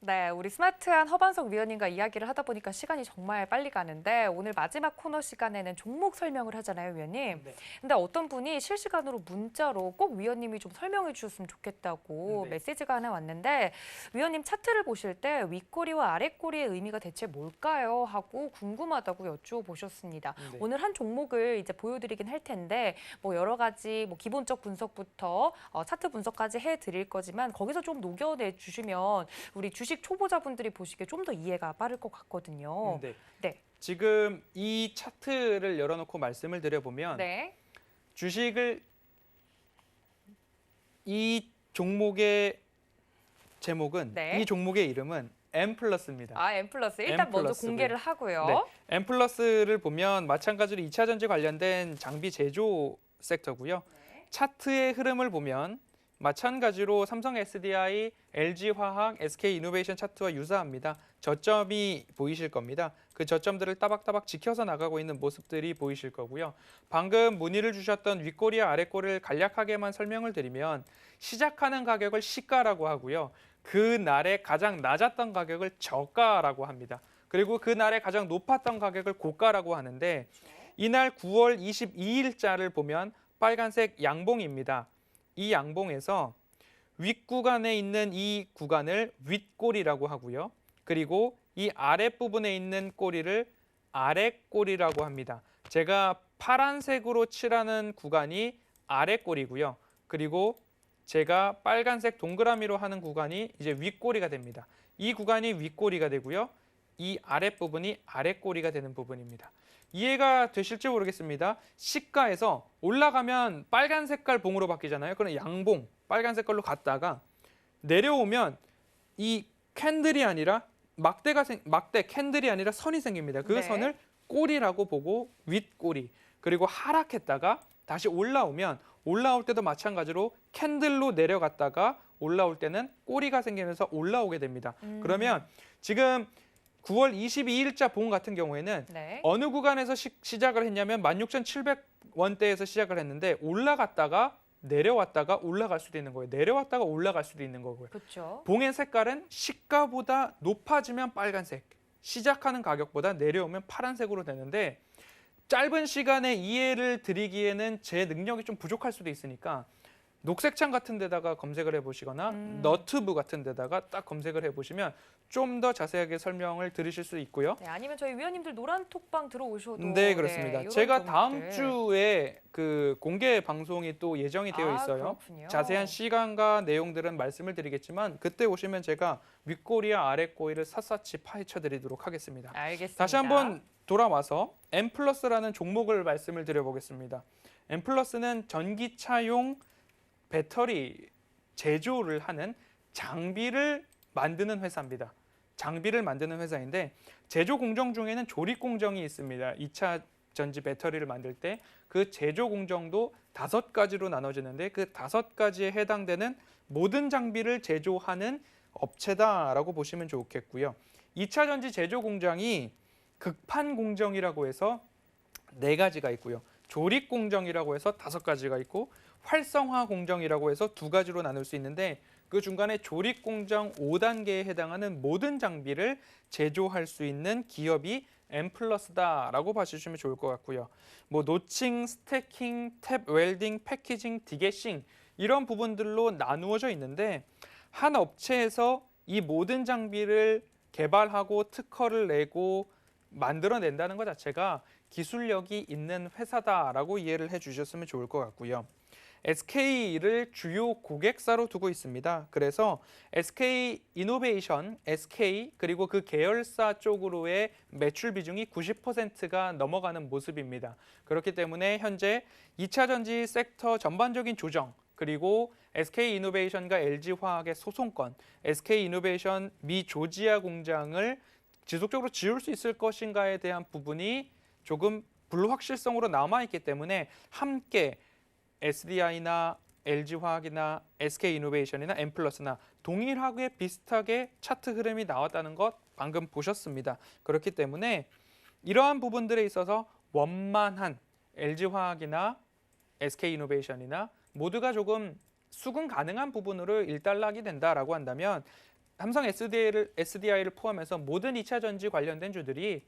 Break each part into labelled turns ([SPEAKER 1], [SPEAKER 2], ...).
[SPEAKER 1] 네, 우리 스마트한 허반석 위원님과 이야기를 하다 보니까 시간이 정말 빨리 가는데 오늘 마지막 코너 시간에는 종목 설명을 하잖아요, 위원님.
[SPEAKER 2] 네.
[SPEAKER 1] 근데 어떤 분이 실시간으로 문자로 꼭 위원님이 좀 설명해 주셨으면 좋겠다고
[SPEAKER 2] 네.
[SPEAKER 1] 메시지가 하나 왔는데 위원님 차트를 보실 때 윗꼬리와 아랫꼬리의 의미가 대체 뭘까요? 하고 궁금하다고 여쭈어보셨습니다.
[SPEAKER 2] 네.
[SPEAKER 1] 오늘 한 종목을 이제 보여드리긴 할 텐데 뭐 여러 가지 뭐 기본적 분석부터 차트 분석까지 해드릴 거지만 거기서 좀 녹여내 주시면 우리 주식 초보자분들이 보시기에 좀 더 이해가 빠를 것 같거든요.
[SPEAKER 2] 네.
[SPEAKER 1] 네.
[SPEAKER 2] 지금 이 차트를 열어놓고 말씀을 드려보면
[SPEAKER 1] 네.
[SPEAKER 2] 주식을 이 종목의 제목은
[SPEAKER 1] 네.
[SPEAKER 2] 이 종목의 이름은 M 플러스입니다.
[SPEAKER 1] 아, M 플러스. 일단
[SPEAKER 2] M
[SPEAKER 1] 먼저
[SPEAKER 2] 플러스고요.
[SPEAKER 1] 공개를 하고요.
[SPEAKER 2] 네. M 플러스를 보면 마찬가지로 2차 전지 관련된 장비 제조 섹터고요.
[SPEAKER 1] 네.
[SPEAKER 2] 차트의 흐름을 보면 마찬가지로 삼성 SDI, LG화학, SK이노베이션 차트와 유사합니다. 저점이 보이실 겁니다. 그 저점들을 따박따박 지켜서 나가고 있는 모습들이 보이실 거고요. 방금 문의를 주셨던 윗꼬리와 아랫꼬리를 간략하게만 설명을 드리면 시작하는 가격을 시가라고 하고요. 그 날에 가장 낮았던 가격을 저가라고 합니다. 그리고 그 날에 가장 높았던 가격을 고가라고 하는데 이날 9월 22일자를 보면 빨간색 양봉입니다. 이 양봉에서 윗구간에 있는 이 구간을 윗꼬리라고 하고요. 그리고 이 아랫부분에 있는 꼬리를 아랫꼬리라고 합니다. 제가 파란색으로 칠하는 구간이 아랫꼬리고요. 그리고 제가 빨간색 동그라미로 하는 구간이 이제 윗꼬리가 됩니다. 이 구간이 윗꼬리가 되고요. 이 아랫부분이 아랫꼬리가 되는 부분입니다. 이해가 되실지 모르겠습니다. 시가에서 올라가면 빨간 색깔 봉으로 바뀌잖아요. 그럼 양봉, 빨간 색깔로 갔다가 내려오면 이 캔들이 아니라 막대 캔들이 아니라 선이 생깁니다. 그
[SPEAKER 1] 네.
[SPEAKER 2] 선을 꼬리라고 보고 윗꼬리. 그리고 하락했다가 다시 올라오면 올라올 때도 마찬가지로 캔들로 내려갔다가 올라올 때는 꼬리가 생기면서 올라오게 됩니다. 그러면 지금 9월 22일자 봉 같은 경우에는
[SPEAKER 1] 네.
[SPEAKER 2] 어느 구간에서 시작을 했냐면 16,700원대에서 시작을 했는데 올라갔다가 내려왔다가 올라갈 수도 있는 거예요. 내려왔다가 올라갈 수도 있는 거고요.
[SPEAKER 1] 그렇죠.
[SPEAKER 2] 봉의 색깔은 시가보다 높아지면 빨간색, 시작하는 가격보다 내려오면 파란색으로 되는데 짧은 시간에 이해를 드리기에는 제 능력이 좀 부족할 수도 있으니까 녹색창 같은 데다가 검색을 해보시거나 너튜브 같은 데다가 딱 검색을 해보시면 좀 더 자세하게 설명을 들으실 수 있고요.
[SPEAKER 1] 네, 아니면 저희 위원님들 노란 톡방 들어오셔도
[SPEAKER 2] 네, 그렇습니다.
[SPEAKER 1] 이런
[SPEAKER 2] 제가 다음
[SPEAKER 1] 종목들.
[SPEAKER 2] 주에 그 공개 방송이 또 예정이 되어 있어요.
[SPEAKER 1] 그렇군요.
[SPEAKER 2] 자세한 시간과 내용들은 말씀을 드리겠지만 그때 오시면 제가 윗꼬리와 아랫꼬리를 샅샅이 파헤쳐 드리도록 하겠습니다.
[SPEAKER 1] 알겠습니다.
[SPEAKER 2] 다시 한번 돌아와서 M 플러스라는 종목을 말씀을 드려보겠습니다. M 플러스는 전기차용 배터리 제조를 하는 장비를 만드는 회사입니다. 장비를 만드는 회사인데 제조 공정 중에는 조립 공정이 있습니다. 2차 전지 배터리를 만들 때 그 제조 공정도 5가지로 나눠지는데 그 5가지에 해당되는 모든 장비를 제조하는 업체다라고 보시면 좋겠고요. 2차 전지 제조 공장이 극판 공정이라고 해서 4가지가 있고요. 조립 공정이라고 해서 5가지가 있고 활성화 공정이라고 해서 2가지로 나눌 수 있는데 그 중간에 조립 공정 5단계에 해당하는 모든 장비를 제조할 수 있는 기업이 M 플러스다라고 봐주시면 좋을 것 같고요. 뭐 노칭, 스태킹, 탭 웰딩, 패키징, 디게싱 이런 부분들로 나누어져 있는데 한 업체에서 이 모든 장비를 개발하고 특허를 내고 만들어낸다는 것 자체가 기술력이 있는 회사다라고 이해를 해주셨으면 좋을 것 같고요. SK를 주요 고객사로 두고 있습니다. 그래서 SK이노베이션, SK 그리고 그 계열사 쪽으로의 매출 비중이 90%가 넘어가는 모습입니다. 그렇기 때문에 현재 2차 전지 섹터 전반적인 조정 그리고 SK이노베이션과 LG화학의 소송권, SK이노베이션 미 조지아 공장을 지속적으로 지을 수 있을 것인가에 대한 부분이 조금 불확실성으로 남아있기 때문에 함께 SDI나 LG화학이나 SK이노베이션이나 M+나 동일하게 비슷하게 차트 흐름이 나왔다는 것 방금 보셨습니다. 그렇기 때문에 이러한 부분들에 있어서 원만한 LG화학이나 SK이노베이션이나 모두가 조금 수긍 가능한 부분으로 일단락이 된다라고 한다면 삼성 SDI를 포함해서 모든 2차 전지 관련된 주들이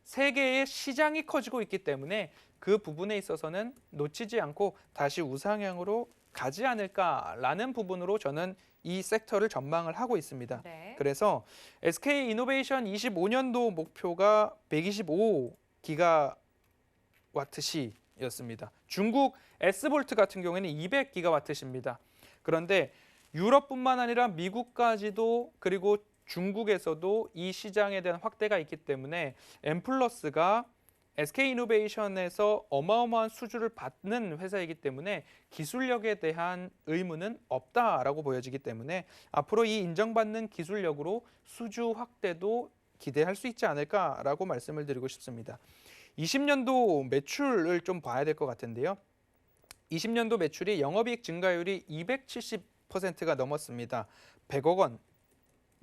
[SPEAKER 2] 세계의 시장이 커지고 있기 때문에 그 부분에 있어서는 놓치지 않고 다시 우상향으로 가지 않을까라는 부분으로 저는 이 섹터를 전망을 하고 있습니다.
[SPEAKER 1] 네.
[SPEAKER 2] 그래서 SK 이노베이션 25년도 목표가 125기가와트시였습니다. 중국 S볼트 같은 경우에는 200기가와트시입니다. 그런데 유럽뿐만 아니라 미국까지도 그리고 중국에서도 이 시장에 대한 확대가 있기 때문에 엠플러스가 SK이노베이션에서 어마어마한 수주를 받는 회사이기 때문에 기술력에 대한 의무는 없다라고 보여지기 때문에 앞으로 이 인정받는 기술력으로 수주 확대도 기대할 수 있지 않을까라고 말씀을 드리고 싶습니다. 20년도 매출을 좀 봐야 될 것 같은데요. 20년도 매출이 영업이익 증가율이 270%가 넘었습니다. 100억 원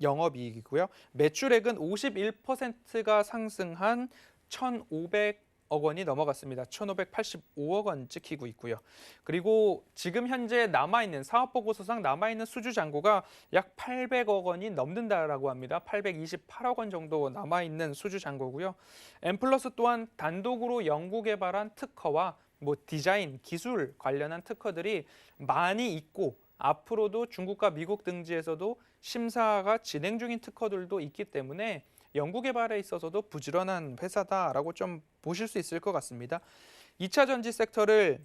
[SPEAKER 2] 영업이익이고요. 매출액은 51%가 상승한 1,500억 원이 넘어갔습니다. 1,585억 원 찍히고 있고요. 그리고 지금 현재 남아있는 사업보고서상 남아있는 수주 잔고가 약 800억 원이 넘는다라고 합니다. 828억 원 정도 남아있는 수주 잔고고요. 엠플러스 또한 단독으로 연구개발한 특허와 디자인, 기술 관련한 특허들이 많이 있고 앞으로도 중국과 미국 등지에서도 심사가 진행 중인 특허들도 있기 때문에 연구개발에 있어서도 부지런한 회사다라고 좀 보실 수 있을 것 같습니다. 2차 전지 섹터를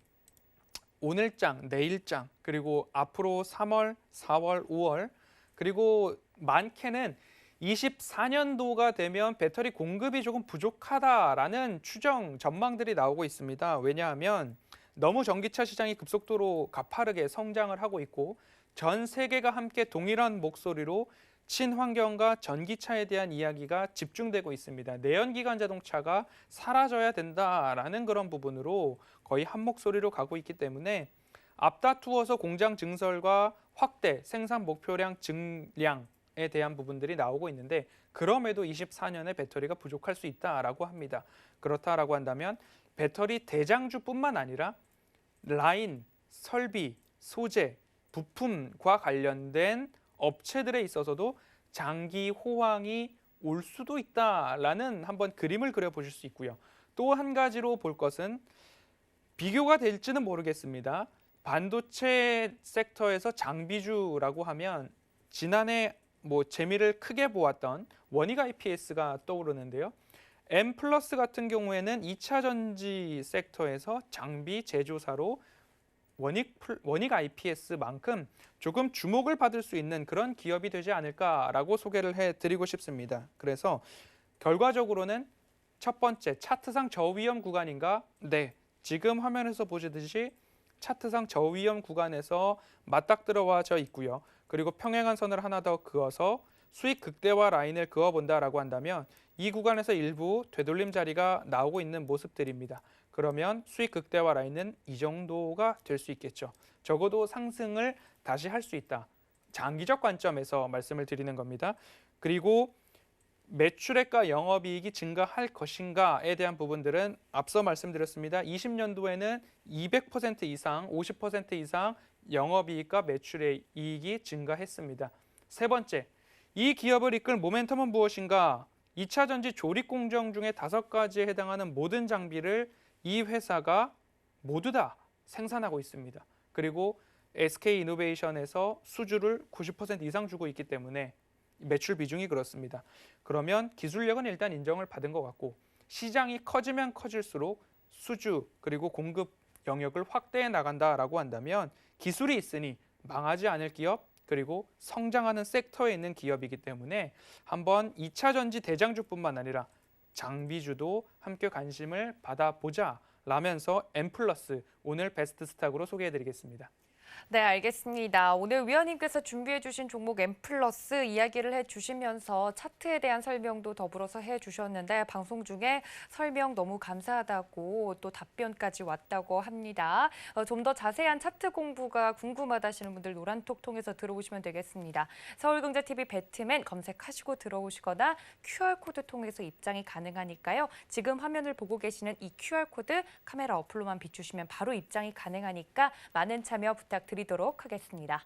[SPEAKER 2] 오늘장, 내일장, 그리고 앞으로 3월, 4월, 5월, 그리고 많게는 24년도가 되면 배터리 공급이 조금 부족하다라는 추정, 전망들이 나오고 있습니다. 왜냐하면 너무 전기차 시장이 급속도로 가파르게 성장을 하고 있고 전 세계가 함께 동일한 목소리로 친환경과 전기차에 대한 이야기가 집중되고 있습니다. 내연기관 자동차가 사라져야 된다라는 그런 부분으로 거의 한 목소리로 가고 있기 때문에 앞다투어서 공장 증설과 확대, 생산 목표량 증량에 대한 부분들이 나오고 있는데 그럼에도 24년에 배터리가 부족할 수 있다라고 합니다. 그렇다라고 한다면 배터리 대장주뿐만 아니라 라인, 설비, 소재, 부품과 관련된 업체들에 있어서도 장기 호황이 올 수도 있다라는 한번 그림을 그려보실 수 있고요. 또 한 가지로 볼 것은 비교가 될지는 모르겠습니다. 반도체 섹터에서 장비주라고 하면 지난해 재미를 크게 보았던 원익 IPS가 떠오르는데요. M+ 같은 경우에는 2차 전지 섹터에서 장비 제조사로 원익 IPS만큼 조금 주목을 받을 수 있는 그런 기업이 되지 않을까라고 소개를 해드리고 싶습니다. 그래서 결과적으로는 첫 번째 차트상 저위험 구간인가? 네, 지금 화면에서 보시듯이 차트상 저위험 구간에서 맞닥뜨려져 있고요. 그리고 평행한 선을 하나 더 그어서 수익 극대화 라인을 그어본다라고 한다면 이 구간에서 일부 되돌림 자리가 나오고 있는 모습들입니다. 그러면 수익 극대화 라인은 이 정도가 될 수 있겠죠. 적어도 상승을 다시 할 수 있다. 장기적 관점에서 말씀을 드리는 겁니다. 그리고 매출액과 영업이익이 증가할 것인가에 대한 부분들은 앞서 말씀드렸습니다. 20년도에는 200% 이상, 50% 이상 영업이익과 매출의 이익이 증가했습니다. 세 번째, 이 기업을 이끌 모멘텀은 무엇인가? 2차 전지 조립 공정 중에 5가지에 해당하는 모든 장비를 이 회사가 모두 다 생산하고 있습니다. 그리고 SK이노베이션에서 수주를 90% 이상 주고 있기 때문에 매출 비중이 그렇습니다. 그러면 기술력은 일단 인정을 받은 것 같고 시장이 커지면 커질수록 수주 그리고 공급 영역을 확대해 나간다라고 한다면 기술이 있으니 망하지 않을 기업 그리고 성장하는 섹터에 있는 기업이기 때문에 한번 2차 전지 대장주뿐만 아니라 장비주도 함께 관심을 받아보자 라면서 M+ 오늘 베스트 스탁으로 소개해드리겠습니다.
[SPEAKER 1] 네, 알겠습니다. 오늘 위원님께서 준비해 주신 종목 M+ 이야기를 해주시면서 차트에 대한 설명도 더불어서 해주셨는데 방송 중에 설명 너무 감사하다고 또 답변까지 왔다고 합니다. 좀 더 자세한 차트 공부가 궁금하다 하시는 분들 노란톡 통해서 들어오시면 되겠습니다. 서울경제TV 배트맨 검색하시고 들어오시거나 QR코드 통해서 입장이 가능하니까요. 지금 화면을 보고 계시는 이 QR코드 카메라 어플로만 비추시면 바로 입장이 가능하니까 많은 참여 부탁드립니다. 드리도록 하겠습니다.